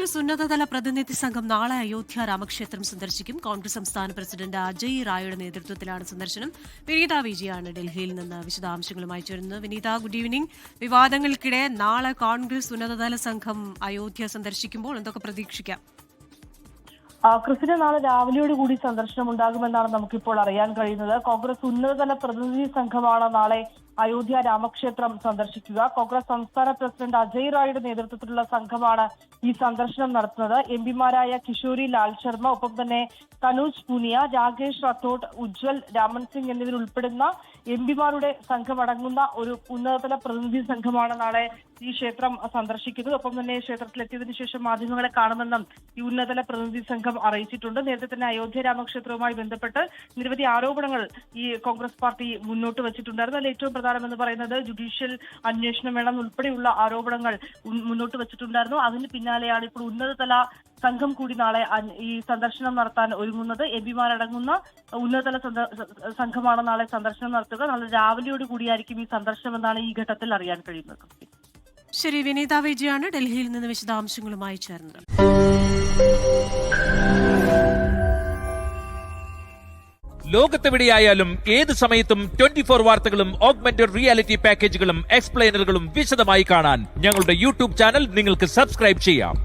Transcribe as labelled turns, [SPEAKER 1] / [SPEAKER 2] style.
[SPEAKER 1] കോൺഗ്രസ് ഉന്നതതല പ്രതിനിധി സംഘം നാളെ അയോധ്യ രാമക്ഷേത്രം സന്ദർശിക്കും. കോൺഗ്രസ് സംസ്ഥാന പ്രസിഡന്റ് അജയ് റായുടെ നേതൃത്വത്തിലാണ് സന്ദർശനം. വിനീത വിജയാണ് ഡൽഹിയിൽ നിന്ന് വിശദാംശങ്ങളുമായി ചേരുന്നത്. വിനീത, ഗുഡ് ഈവനിംഗ്. വിവാദങ്ങൾക്കിടെ നാളെ കോൺഗ്രസ് ഉന്നതതല സംഘം അയോധ്യ സന്ദർശിക്കുമ്പോൾ എന്തൊക്കെ പ്രതീക്ഷിക്കാം?
[SPEAKER 2] ക്രിസ്റ്റിന് നാളെ രാവിലെയോടുകൂടി സന്ദർശനം ഉണ്ടാകുമെന്നാണ് നമുക്കിപ്പോൾ അറിയാൻ കഴിയുന്നത്. കോൺഗ്രസ് ഉന്നതതല പ്രതിനിധി സംഘമാണ് നാളെ അയോധ്യ രാമക്ഷേത്രം സന്ദർശിക്കുക. കോൺഗ്രസ് സംസ്ഥാന പ്രസിഡന്റ് അജയ് റായുടെ നേതൃത്വത്തിലുള്ള സംഘമാണ് ഈ സന്ദർശനം നടത്തുന്നത്. എംപിമാരായ കിഷോരി ലാൽ ശർമ്മ, ഒപ്പം തന്നെ കനോജ് പൂനിയ, രാകേഷ് റാത്തോഡ്, ഉജ്വൽ, രാമൻ സിംഗ് എന്നിവരുൾപ്പെടുന്ന എംപിമാരുടെ സംഘമടങ്ങുന്ന ഒരു ഉന്നതതല പ്രതിനിധി സംഘമാണ് നാളെ ഈ ക്ഷേത്രം സന്ദർശിക്കുന്നത്. ഒപ്പം തന്നെ ക്ഷേത്രത്തിലെത്തിയതിനു ശേഷം മാധ്യമങ്ങളെ കാണുമെന്നും ഈ ഉന്നതതല പ്രതിനിധി സംഘം അറിയിച്ചിട്ടുണ്ട്. നേരത്തെ തന്നെ അയോധ്യ രാമക്ഷേത്രവുമായി ബന്ധപ്പെട്ട് നിരവധി ആരോപണങ്ങൾ ഈ കോൺഗ്രസ് പാർട്ടി മുന്നോട്ട് വെച്ചിട്ടുണ്ടായിരുന്നു. അതിൽ ഏറ്റവും പ്രധാനമെന്ന് പറയുന്നത് ജുഡീഷ്യൽ അന്വേഷണം വേണം ഉൾപ്പെടെയുള്ള ആരോപണങ്ങൾ മുന്നോട്ട് വെച്ചിട്ടുണ്ടായിരുന്നു. അതിന് പിന്നാലെയാണ് ഇപ്പോൾ ഉന്നതതല സംഘം കൂടി നാളെ ഈ സന്ദർശനം നടത്താൻ ഒരുങ്ങുന്നത്. എംപിമാരടങ്ങുന്ന ഉന്നതതല സംഘമാണ് നാളെ സന്ദർശനം നടത്തുക. നാളെ രാവിലെയോട് കൂടിയായിരിക്കും ഈ സന്ദർശനം എന്നാണ് ഈ ഘട്ടത്തിൽ അറിയാൻ കഴിയുന്നത്.
[SPEAKER 1] ശരി, വിനീത വിജയാണ് ഡൽഹിയിൽ നിന്ന് വിശദാംശങ്ങളുമായി ചേർന്നത്.
[SPEAKER 3] ലോകത്തെവിടെയായാലും ഏത് സമയത്തും 24 വാർത്തകളും ഓഗ്മെന്റഡ് റിയാലിറ്റി പാക്കേജുകളും എക്സ്പ്ലെയിനറുകളും വിശദമായി കാണാൻ ഞങ്ങളുടെ യൂട്യൂബ് ചാനൽ നിങ്ങൾക്ക് സബ്സ്ക്രൈബ് ചെയ്യാം.